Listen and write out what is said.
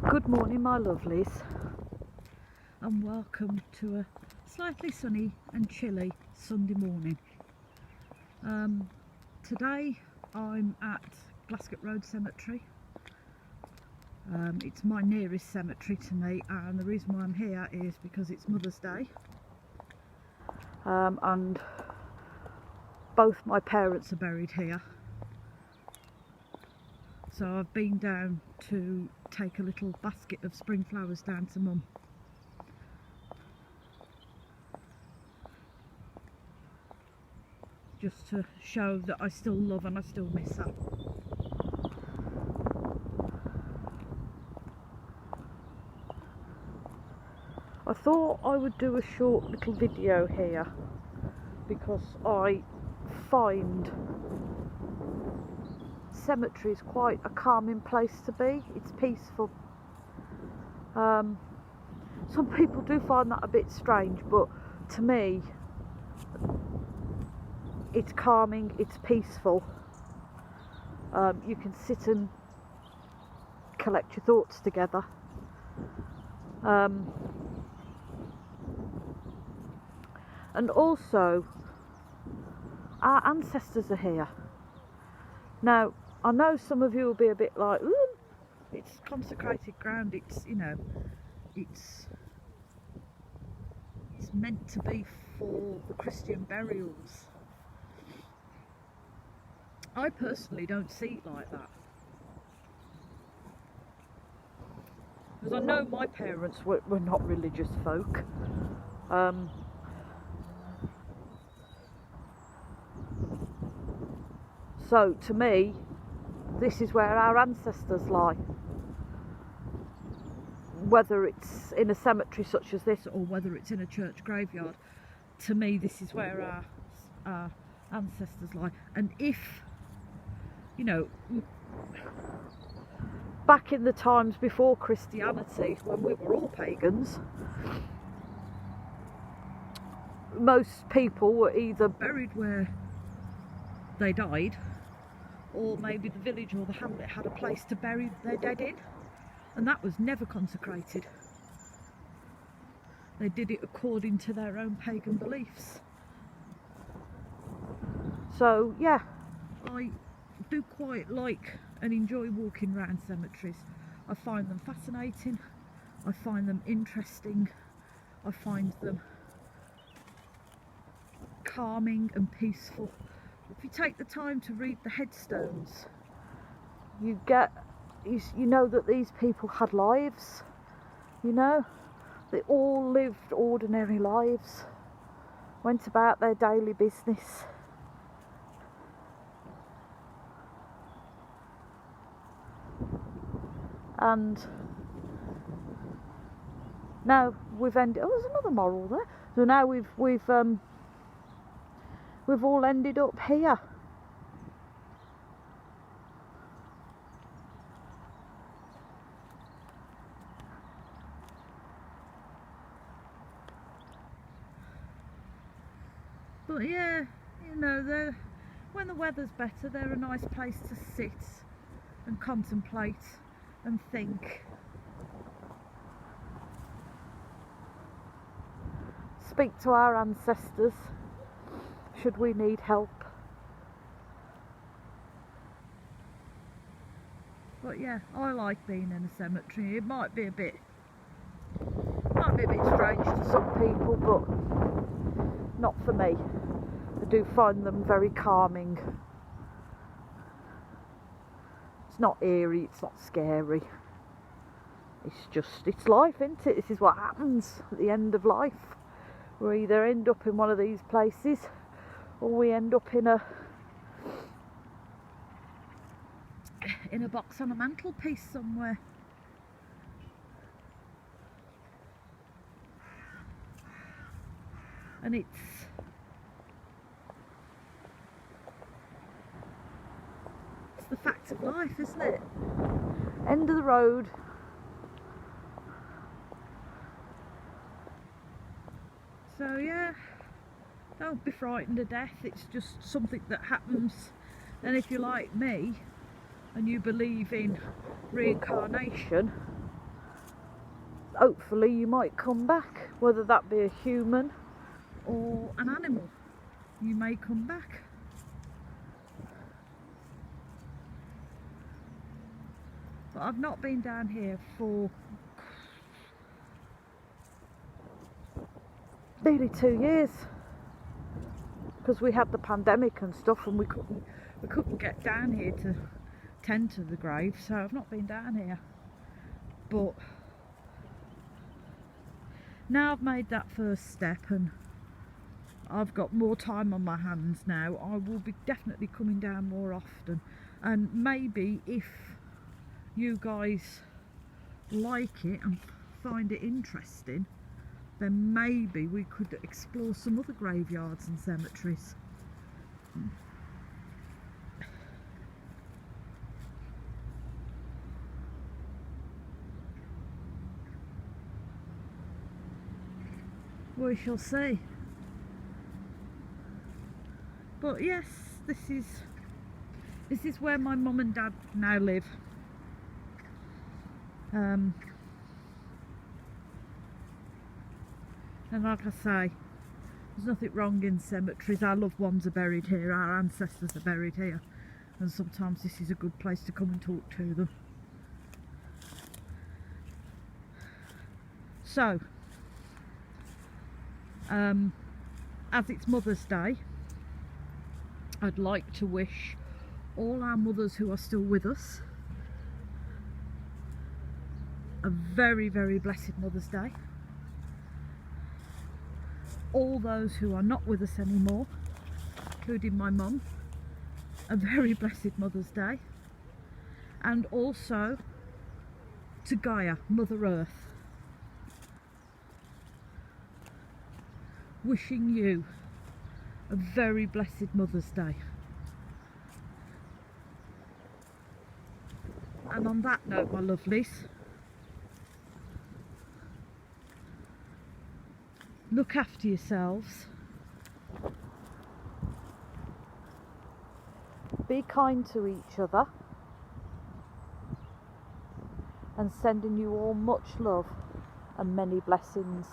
Good morning, my lovelies, and welcome to a slightly sunny and chilly Sunday morning. Today I'm at Glasgow Road Cemetery. It's my nearest cemetery to me, and the reason why I'm here is because it's Mother's Day, and both my parents are buried here. So I've been down to take a little basket of spring flowers down to Mum. Just to show that I still love and I still miss her. I thought I would do a short little video here because I find cemetery is quite a calming place to be. It's peaceful. Some people do find that a bit strange, but to me it's calming, it's peaceful. You can sit and collect your thoughts together. And also our ancestors are here. Now I know some of you will be a bit like, ooh, it's consecrated ground, it's, you know, it's meant to be for the Christian burials. I personally don't see it like that, because I know my parents were not religious folk. So to me, this is where our ancestors lie. Whether it's in a cemetery such as this or whether it's in a church graveyard, to me this is where our ancestors lie. And if, you know, back in the times before Christianity, when we were all pagans, most people were either buried where they died, or maybe the village or the hamlet had a place to bury their dead in, and that was never consecrated. They did it according to their own pagan beliefs. So yeah, I do quite like and enjoy walking around cemeteries. I find them fascinating, I find them interesting, I find them calming and peaceful. If you take the time to read the headstones, you know that these people had lives, you know, they all lived ordinary lives, went about their daily business. And now we've ended, oh, there's another moral there. So now we've all ended up here. But yeah, you know, when the weather's better, they're a nice place to sit and contemplate and think. Speak to our ancestors should we need help. But yeah, I like being in a cemetery. It might be a bit strange to some people, but not for me. I do find them very calming. It's not eerie, it's not scary. It's life, isn't it? This is what happens at the end of life. We either end up in one of these places, or we end up in a box on a mantelpiece somewhere. And it's the fact of life, isn't it? End of the road. So yeah, don't be frightened to death. It's just something that happens. And if you're like me and you believe in reincarnation, hopefully you might come back, whether that be a human or an animal. You may come back. But I've not been down here for nearly 2 years because we had the pandemic and stuff, and we couldn't get down here to tend to the grave, so I've not been down here. But now I've made that first step and I've got more time on my hands now, I will be definitely coming down more often. And maybe if you guys like it and find it interesting, then maybe we could explore some other graveyards and cemeteries. We shall see. But yes, this is where my mum and dad now live. And like I say, there's nothing wrong in cemeteries. Our loved ones are buried here, our ancestors are buried here, and sometimes this is a good place to come and talk to them. So, as it's Mother's Day, I'd like to wish all our mothers who are still with us a very, very blessed Mother's Day. All those who are not with us anymore, including my mum, a very blessed Mother's Day. And also to Gaia, Mother Earth, wishing you a very blessed Mother's Day. And on that note, my lovelies, look after yourselves, be kind to each other, and sending you all much love and many blessings.